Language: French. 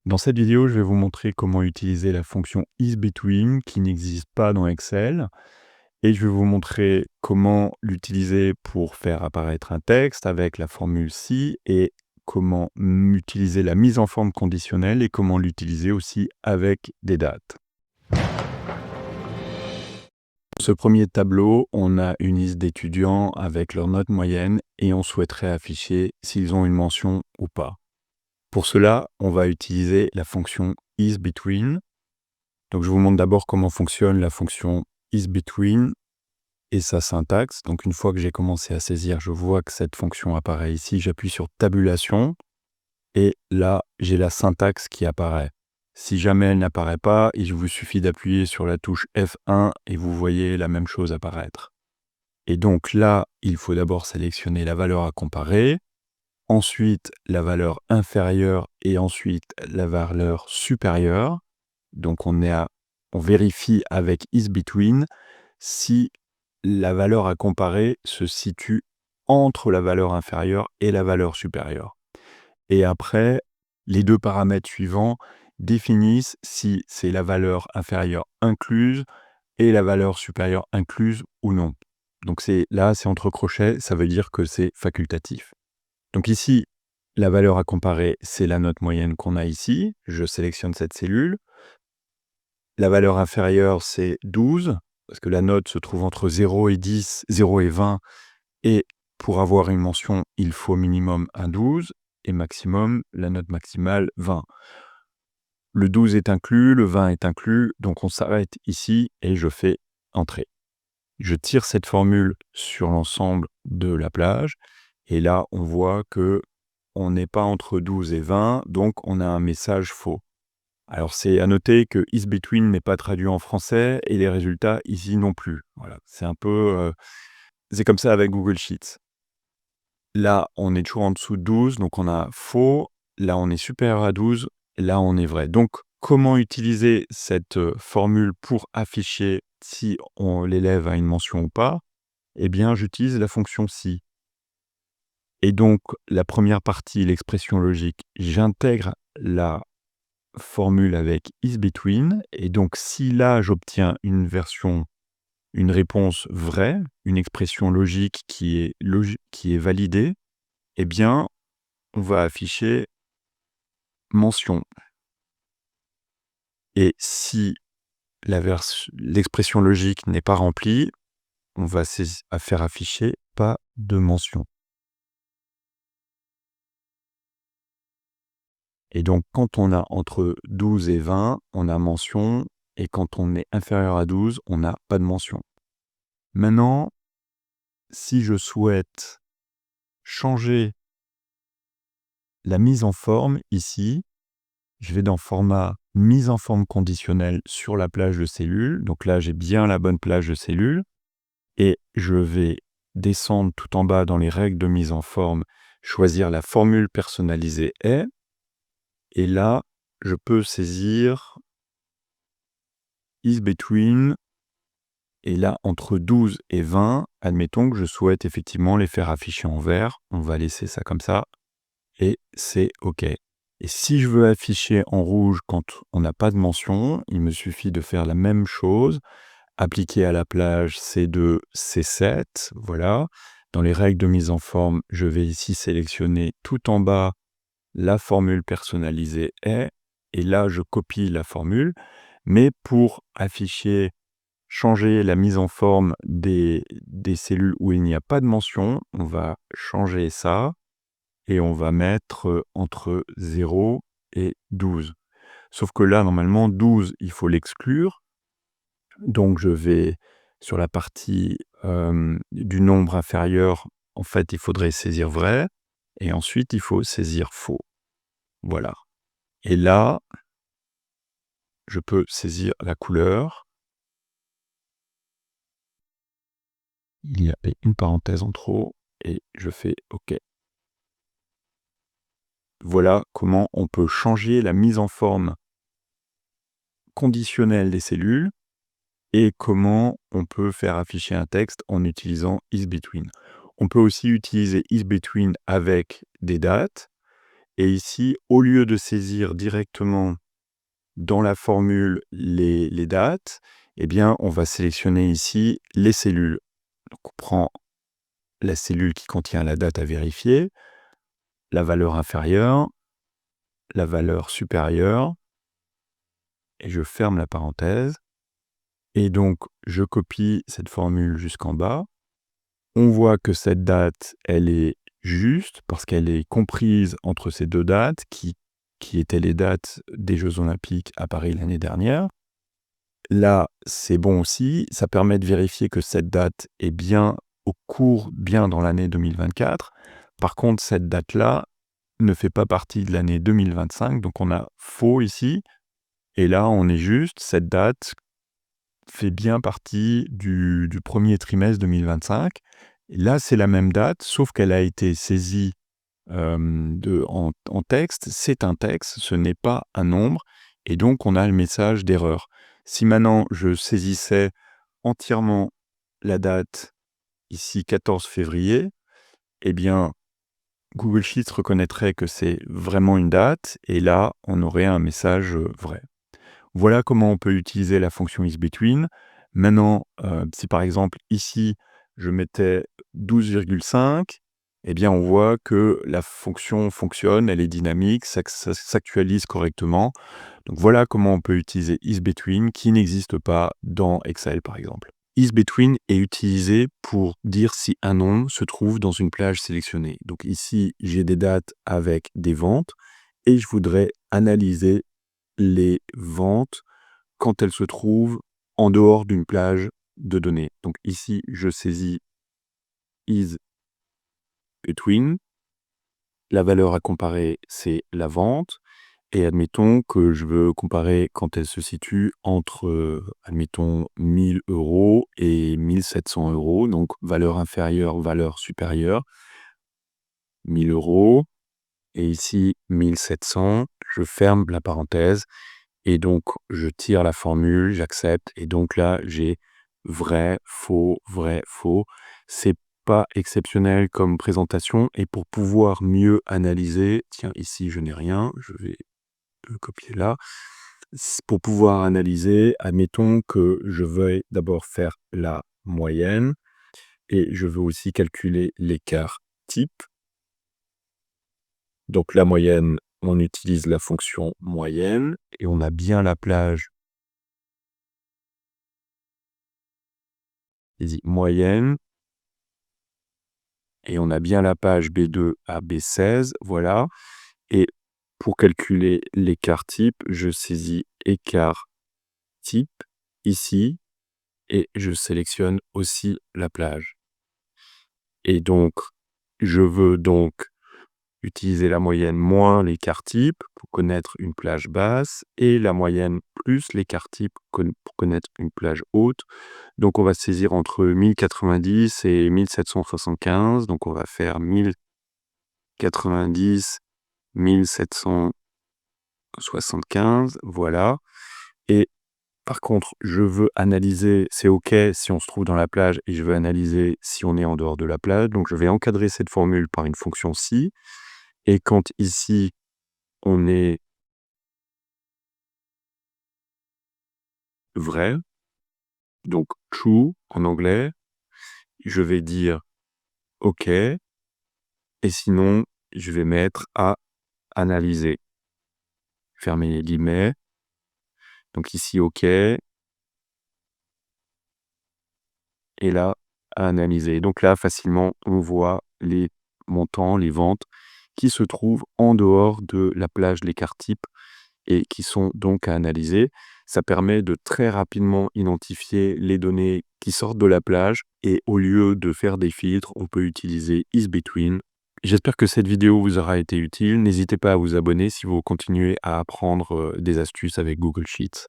Dans cette vidéo, je vais vous montrer comment utiliser la fonction isBetween qui n'existe pas dans Excel et je vais vous montrer comment l'utiliser pour faire apparaître un texte avec la formule si et comment utiliser la mise en forme conditionnelle et comment l'utiliser aussi avec des dates. Dans ce premier tableau, on a une liste d'étudiants avec leur note moyenne et on souhaiterait afficher s'ils ont une mention ou pas. Pour cela, on va utiliser la fonction isBetween. Donc, je vous montre d'abord comment fonctionne la fonction isBetween et sa syntaxe. Donc, une fois que j'ai commencé à saisir, je vois que cette fonction apparaît ici. J'appuie sur tabulation et là, j'ai la syntaxe qui apparaît. Si jamais elle n'apparaît pas, il vous suffit d'appuyer sur la touche F1 et vous voyez la même chose apparaître. Et donc là, il faut d'abord sélectionner la valeur à comparer, ensuite la valeur inférieure et ensuite la valeur supérieure. Donc on vérifie avec isBetween si la valeur à comparer se situe entre la valeur inférieure et la valeur supérieure. Et après, les deux paramètres suivants définissent si c'est la valeur inférieure incluse et la valeur supérieure incluse ou non. Donc c'est entre crochets, ça veut dire que c'est facultatif. Donc ici, la valeur à comparer, c'est la note moyenne qu'on a ici. Je sélectionne cette cellule. La valeur inférieure, c'est 12, parce que la note se trouve entre 0 et 10, 0 et 20. Et pour avoir une mention, il faut minimum un 12 et maximum, la note maximale, 20. Le 12 est inclus, le 20 est inclus, donc on s'arrête ici et je fais entrer. Je tire cette formule sur l'ensemble de la plage et là, on voit que on n'est pas entre 12 et 20, donc on a un message faux. Alors, c'est à noter que isBetween n'est pas traduit en français et les résultats ici non plus. Voilà, c'est un peu... c'est comme ça avec Google Sheets. Là, on est toujours en dessous de 12, donc on a faux. Là, on est supérieur à 12, là, on est vrai. Donc, comment utiliser cette formule pour afficher si l'élève a une mention ou pas? Eh bien, j'utilise la fonction si. Et donc, la première partie, l'expression logique, j'intègre la formule avec isBetween. Et donc, si là, j'obtiens une réponse vraie, une expression logique qui est validée, eh bien, on va afficher mention. Et si l'expression logique n'est pas remplie, on va faire afficher pas de mention. Et donc, quand on a entre 12 et 20, on a mention, et quand on est inférieur à 12, on n'a pas de mention. Maintenant, si je souhaite changer la mise en forme ici, je vais dans format mise en forme conditionnelle sur la plage de cellules. Donc là, j'ai bien la bonne plage de cellules. Et je vais descendre tout en bas dans les règles de mise en forme, choisir la formule personnalisée est. Et là, je peux saisir isBetween. Et là, entre 12 et 20, admettons que je souhaite effectivement les faire afficher en vert. On va laisser ça comme ça. Et c'est OK. Et si je veux afficher en rouge quand on n'a pas de mention, il me suffit de faire la même chose. Appliquer à la plage C2, C7, voilà. Dans les règles de mise en forme, je vais ici sélectionner tout en bas la formule personnalisée est. Et là, je copie la formule. Mais pour changer la mise en forme des cellules où il n'y a pas de mention, on va changer ça. Et on va mettre entre 0 et 12. Sauf que là, normalement, 12, il faut l'exclure. Donc, je vais sur la partie du nombre inférieur. En fait, il faudrait saisir vrai. Et ensuite, il faut saisir faux. Voilà. Et là, je peux saisir la couleur. Il y a une parenthèse en trop. Et je fais OK. Voilà comment on peut changer la mise en forme conditionnelle des cellules et comment on peut faire afficher un texte en utilisant isBetween. On peut aussi utiliser isBetween avec des dates Et ici, au lieu de saisir directement dans la formule les dates, eh bien, on va sélectionner ici les cellules. Donc, on prend la cellule qui contient la date à vérifier, la valeur inférieure, la valeur supérieure, et je ferme la parenthèse. Et donc, je copie cette formule jusqu'en bas. On voit que cette date, elle est juste parce qu'elle est comprise entre ces deux dates qui étaient les dates des Jeux Olympiques à Paris l'année dernière. Là, c'est bon aussi. Ça permet de vérifier que cette date est bien au cours, bien dans l'année 2024. Par contre, cette date-là ne fait pas partie de l'année 2025, donc on a faux ici. Et là, on est juste, cette date fait bien partie du premier trimestre 2025. Et là, c'est la même date, sauf qu'elle a été saisie en texte. C'est un texte, ce n'est pas un nombre. Et donc, on a le message d'erreur. Si maintenant, je saisissais entièrement la date, ici 14 février, eh bien, Google Sheets reconnaîtrait que c'est vraiment une date. Et là, on aurait un message vrai. Voilà comment on peut utiliser la fonction isBetween. Maintenant, si par exemple ici, je mettais 12,5, eh bien on voit que la fonction fonctionne, elle est dynamique, ça s'actualise correctement. Donc voilà comment on peut utiliser isBetween qui n'existe pas dans Excel par exemple. IsBetween est utilisé pour dire si un nom se trouve dans une plage sélectionnée. Donc ici, j'ai des dates avec des ventes et je voudrais analyser les ventes quand elles se trouvent en dehors d'une plage de données. Donc ici, je saisis isBetween. La valeur à comparer, c'est la vente. Et admettons que je veux comparer quand elle se situe entre, admettons, 1000 € et 1700 €. Donc valeur inférieure, valeur supérieure. 1000 € et ici 1700. Je ferme la parenthèse. Et donc, je tire la formule, j'accepte. Et donc là, j'ai vrai, faux, vrai, faux. C'est pas exceptionnel comme présentation. Et pour pouvoir mieux analyser, tiens, ici, je n'ai rien. Je vais le copier là. Pour pouvoir analyser, admettons que je veuille d'abord faire la moyenne. Et je veux aussi calculer l'écart type. Donc la moyenne, on utilise la fonction moyenne. Et on a bien la plage moyenne, et on a bien la page B2 à B16, voilà. Et pour calculer l'écart type, je saisis écart type ici, et je sélectionne aussi la plage. Et donc, je veux donc utiliser la moyenne moins l'écart type pour connaître une plage basse, et la moyenne plus l'écart type pour connaître une plage haute. Donc on va saisir entre 1090 et 1775. Donc on va faire 1090, 1775, voilà. Et par contre, je veux analyser, c'est OK si on se trouve dans la plage, et je veux analyser si on est en dehors de la plage. Donc je vais encadrer cette formule par une fonction si. Et quand ici, on est vrai, donc true en anglais, je vais dire OK. Et sinon, je vais mettre à analyser. Fermer les guillemets. Donc ici, OK. Et là, à analyser. Donc là, facilement, on voit les montants, les ventes qui se trouvent en dehors de la plage de l'écart type et qui sont donc à analyser. Ça permet de très rapidement identifier les données qui sortent de la plage, et au lieu de faire des filtres, on peut utiliser isBetween. J'espère que cette vidéo vous aura été utile. N'hésitez pas à vous abonner si vous continuez à apprendre des astuces avec Google Sheets.